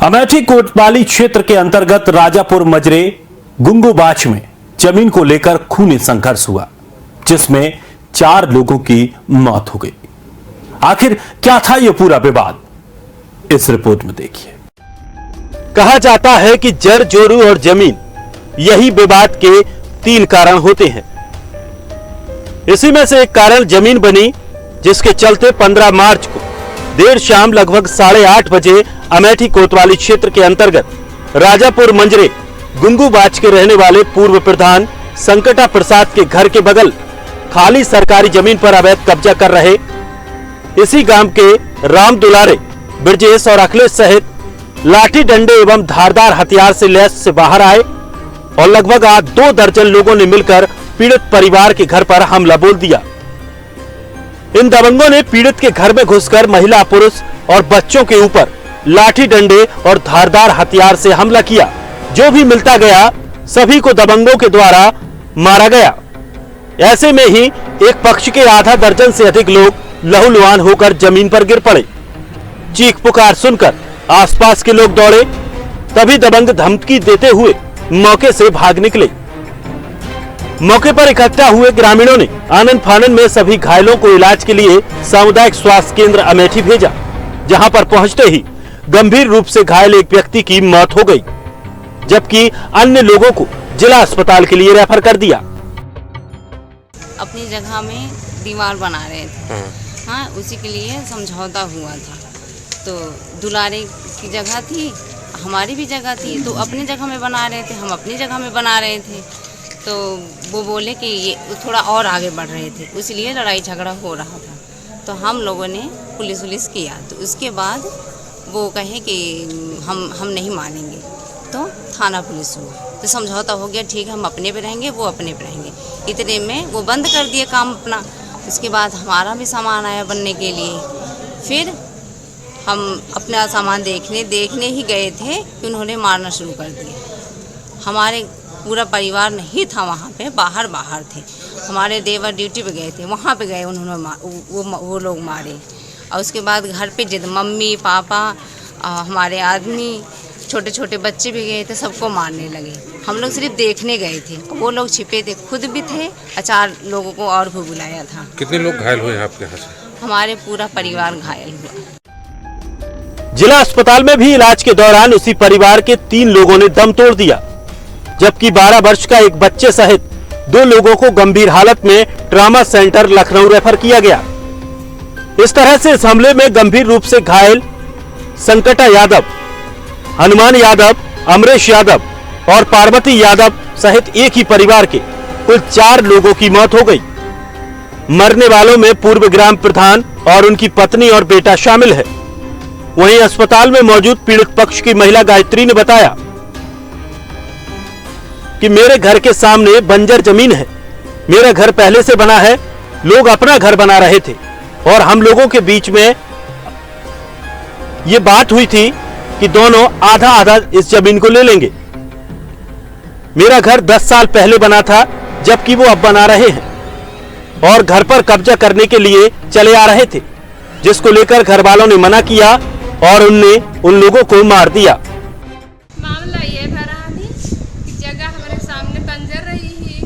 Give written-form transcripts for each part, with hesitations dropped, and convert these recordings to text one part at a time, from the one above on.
अमेठी कोतवाली क्षेत्र के अंतर्गत राजापुर मजरे गुंगूबाच में जमीन को लेकर खूनी संघर्ष हुआ, जिसमें 4 लोगों की मौत हो गई। आखिर क्या था यह पूरा विवाद, इस रिपोर्ट में देखिए। कहा जाता है कि जड़ जोरू और जमीन, यही विवाद के 3 कारण होते हैं। इसी में से एक कारण जमीन बनी, जिसके चलते 15 मार्च को देर शाम लगभग 8:30 बजे अमेठी कोतवाली क्षेत्र के अंतर्गत राजापुर मंजरे गुंगूबाच के रहने वाले पूर्व प्रधान संकटा प्रसाद के घर के बगल खाली सरकारी जमीन पर अवैध कब्जा कर रहे इसी गांव के राम दुलारे, ब्रजेश और अखिलेश सहित लाठी डंडे एवं धारदार हथियार से लैस से बाहर आए और लगभग 2 दर्जन लोगों ने मिलकर पीड़ित परिवार के घर पर हमला बोल दिया। इन दबंगों ने पीड़ित के घर में घुसकर महिला, पुरुष और बच्चों के ऊपर लाठी डंडे और धारदार हथियार से हमला किया। जो भी मिलता गया सभी को दबंगों के द्वारा मारा गया। ऐसे में ही एक पक्ष के आधा दर्जन से अधिक लोग लहूलुहान होकर जमीन पर गिर पड़े। चीख पुकार सुनकर आसपास के लोग दौड़े, तभी दबंग धमकी देते हुए मौके से भाग निकले। मौके पर इकट्ठा हुए ग्रामीणों ने आनन फानन में सभी घायलों को इलाज के लिए सामुदायिक स्वास्थ्य केंद्र अमेठी भेजा, जहां पर पहुंचते ही गंभीर रूप से घायल एक व्यक्ति की मौत हो गई, जबकि अन्य लोगों को जिला अस्पताल के लिए रेफर कर दिया। अपनी जगह में दीवार बना रहे थे, हाँ, उसी के लिए समझौता हुआ था। तो दुलारे की जगह थी, हमारी भी जगह थी, तो अपनी जगह में बना रहे थे, हम अपनी जगह में बना रहे थे। तो वो बोले कि ये थोड़ा और आगे बढ़ रहे थे, इसलिए लड़ाई झगड़ा हो रहा था। तो हम लोगों ने पुलिस किया, तो उसके बाद वो कहे कि हम नहीं मानेंगे, तो थाना पुलिस हुआ, तो समझौता हो गया, ठीक है, हम अपने पे रहेंगे, वो अपने पे रहेंगे। इतने में वो बंद कर दिए काम अपना। उसके बाद हमारा भी सामान आया बनने के लिए। फिर हम अपना सामान देखने ही गए थे कि उन्होंने मारना शुरू कर दिया। हमारे पूरा परिवार नहीं था वहाँ पे, बाहर थे। हमारे देवर ड्यूटी पे गए थे, वहाँ पे गए, उन्होंने वो लोग मारे। और उसके बाद घर पे जिद मम्मी पापा, हमारे आदमी, छोटे छोटे बच्चे भी गए थे, सबको मारने लगे। हम लोग सिर्फ देखने गए थे, वो लोग छिपे थे, खुद भी थे, 4 लोगों को और भी बुलाया था। कितने लोग घायल हुए आपके यहाँ से? हमारे पूरा परिवार घायल हुआ। जिला अस्पताल में भी इलाज के दौरान उसी परिवार के 3 लोगों ने दम तोड़ दिया, जबकि 12 वर्ष का एक बच्चे सहित 2 लोगों को गंभीर हालत में ट्रॉमा सेंटर लखनऊ रेफर किया गया। इस तरह से इस हमले में गंभीर रूप से घायल संकटा यादव, हनुमान यादव, अमरेश यादव और पार्वती यादव सहित एक ही परिवार के कुल 4 लोगों की मौत हो गई। मरने वालों में पूर्व ग्राम प्रधान और उनकी पत्नी और बेटा शामिल है। वहीं अस्पताल में मौजूद पीड़ित पक्ष की महिला गायत्री ने बताया कि मेरे घर के सामने बंजर जमीन है, मेरा घर पहले से बना है, लोग अपना घर बना रहे थे और हम लोगों के बीच में ये बात हुई थी कि दोनों आधा आधा इस जमीन को ले लेंगे। मेरा घर 10 साल पहले बना था, जबकि वो अब बना रहे हैं और घर पर कब्जा करने के लिए चले आ रहे थे, जिसको लेकर घर वालों ने मना किया और उनने उन लोगों को मार दिया। मामला ये भरा थी कि जगह हमारे सामने बंजर रही है,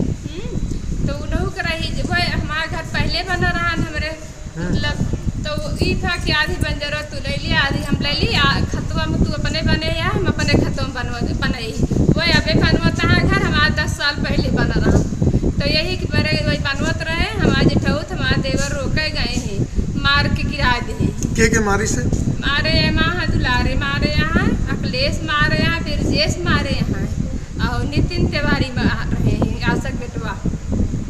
तो उन्हों कर रही हमारा घर पहले बना रहा हमारे, मतलब तो ये था कि आधी बंजर तू ले लिया, आधी हम ले ली, खतवा में तू अपने बने या हम अपने खतवा में बनाई, वही अबे बनवता है घर हमारा 10 साल पहले बना रहा। तो यही कि बड़े वही बनवत रहे, हमारे ठौत हमारे देवर रोके गए हैं, मार के गिरा दिए। के मारी से मारे यहाँ दुलारे मारे, यहाँ अखिलेश मारे, यहाँ ब्रजेश मारे, यहाँ और नितिन तिवारी मार रहे हैं, आशक बेटवा।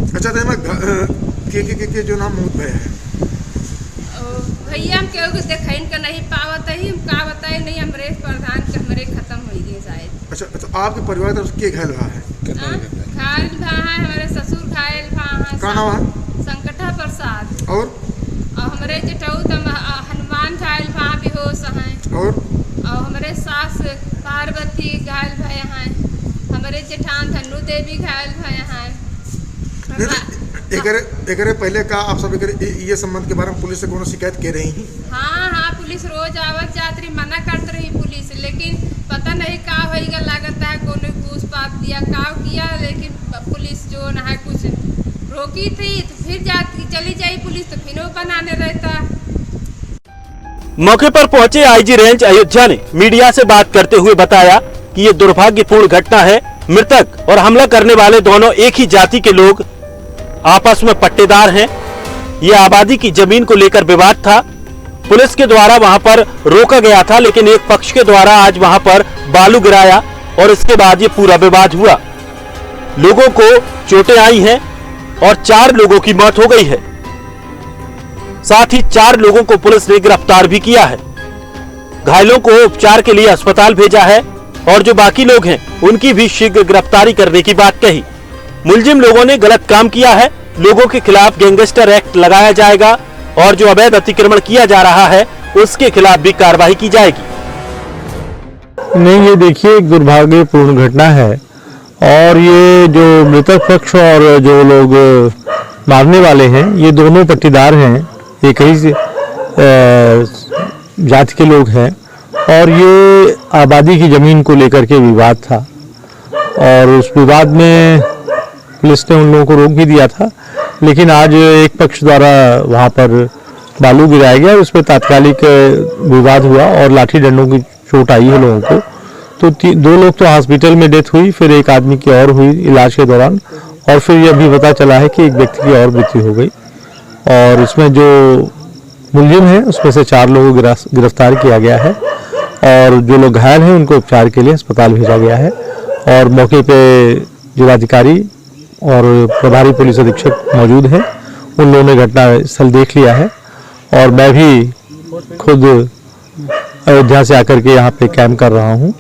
अच्छा, तो के जो नाम मौत भय है भैया हम केहू को देखा इनका नहीं पावत ही, हम का बताए नहीं, अमरेश प्रधान के हमरे खत्म हो गए शायद। अच्छा, आपके परिवार तरफ के घायल रहा है? घायल भा है हमारे ससुर घायल भा है, का नाम है? संकटा प्रसाद। और हमारे जेठऊ हनुमान घायल भा बेहोश हैं, और हमारे सास पार्वती घायल भय हैं, हमारे जेठान धनु देवी घायल भय हैं। एकरे पहले का आप सब ये संबंध के बारे में पुलिस से कोनो शिकायत कर रही हैं? हाँ, पुलिस रोज आवत जात रही, मना करत रही पुलिस, लेकिन की थी तो फिर जाती चली जाई पुलिस तो फिर वो बनाने रहता। मौके पर पहुंचे आईजी रेंज अयोध्या ने मीडिया से बात करते हुए बताया कि ये दुर्भाग्यपूर्ण घटना है। मृतक और हमला करने वाले दोनों एक ही जाति के लोग आपस में पट्टेदार हैं। ये आबादी की जमीन को लेकर विवाद था। पुलिस के द्वारा वहां पर रोका गया था, लेकिन एक पक्ष के द्वारा आज वहां पर बालू गिराया और इसके बाद ये पूरा विवाद हुआ। लोगों को चोटें आई हैं और 4 लोगों की मौत हो गई है। साथ ही 4 लोगों को पुलिस ने गिरफ्तार भी किया है। घायलों को उपचार के लिए अस्पताल भेजा है और जो बाकी लोग हैं उनकी भी शीघ्र गिरफ्तारी करने की बात कही। मुलजिम लोगों ने गलत काम किया है, लोगों के खिलाफ गैंगस्टर एक्ट लगाया जाएगा और जो अवैध अतिक्रमण किया जा रहा है उसके खिलाफ भी कार्रवाई की जाएगी। नहीं, ये देखिए एक दुर्भाग्यपूर्ण घटना है और ये जो मृतक पक्ष और जो लोग मारने वाले हैं ये दोनों पट्टीदार हैं, एक ही जाति के लोग हैं और ये आबादी की जमीन को लेकर के विवाद था और उस विवाद में पुलिस ने उन लोगों को रोक भी दिया था। लेकिन आज एक पक्ष द्वारा वहां पर बालू गिराया गया और उसमें तात्कालिक विवाद हुआ और लाठी डंडों की चोट आई है लोगों को। तो 2 लोग तो हॉस्पिटल में डेथ हुई, फिर एक आदमी की और हुई इलाज के दौरान और फिर यह भी पता चला है कि एक व्यक्ति की और मृत्यु हो गई। और इसमें जो मुलजिम है उसमें से 4 लोगों को गिरफ्तार किया गया है और जो लोग घायल हैं उनको उपचार के लिए अस्पताल भेजा गया है। और मौके पे जिलाधिकारी और प्रभारी पुलिस अधीक्षक मौजूद हैं, उन लोगों ने घटना स्थल देख लिया है और मैं भी खुद अयोध्या से आकर के यहाँ पे कैंप कर रहा हूँ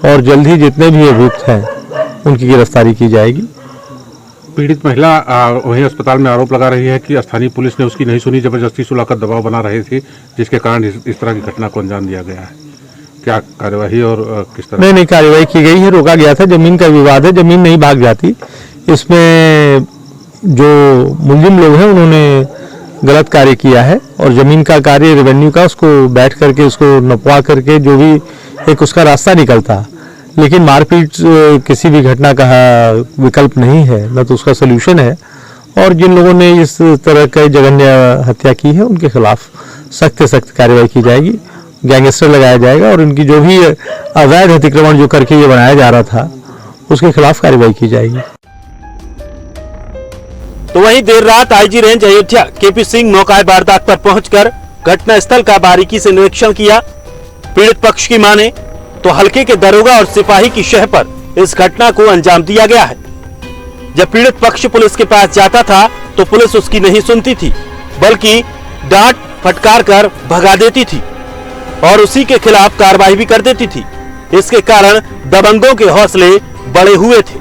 और जल्द ही जितने भी अभियुक्त हैं उनकी गिरफ्तारी की जाएगी। पीड़ित महिला वहीं अस्पताल में आरोप लगा रही है कि स्थानीय पुलिस ने उसकी नहीं सुनी, जबरदस्ती सुलाकर दबाव बना रहे थे, जिसके कारण इस तरह की घटना को अंजाम दिया गया है। क्या कार्यवाही और किस तरह? नहीं, कार्यवाही की गई है, रोका गया था। जमीन का विवाद है, जमीन नहीं भाग जाती। इसमें जो मुलजिम लोग हैं उन्होंने गलत कार्य किया है और जमीन का कार्य रेवेन्यू का उसको बैठ करके उसको नपवा करके जो भी एक उसका रास्ता निकलता, लेकिन मारपीट किसी भी घटना का विकल्प नहीं है, न तो उसका सोल्यूशन है। और जिन लोगों ने इस तरह का जघन्य हत्या की है उनके खिलाफ सख्त से सख्त कार्रवाई की जाएगी, गैंगस्टर लगाया जाएगा और उनकी जो भी अवैध अतिक्रमण जो करके ये बनाया जा रहा था उसके खिलाफ कार्रवाई की जाएगी। तो वहीं देर रात IG range Ayodhya KP Singh मौका वारदात पर पहुंचकर घटना स्थल का बारीकी से निरीक्षण किया। पीड़ित पक्ष की माने तो हल्के के दरोगा और सिपाही की शह पर इस घटना को अंजाम दिया गया है। जब पीड़ित पक्ष पुलिस के पास जाता था तो पुलिस उसकी नहीं सुनती थी, बल्कि डांट फटकार कर भगा देती थी और उसी के खिलाफ कार्रवाई भी कर देती थी। इसके कारण दबंगों के हौसले बड़े हुए थे।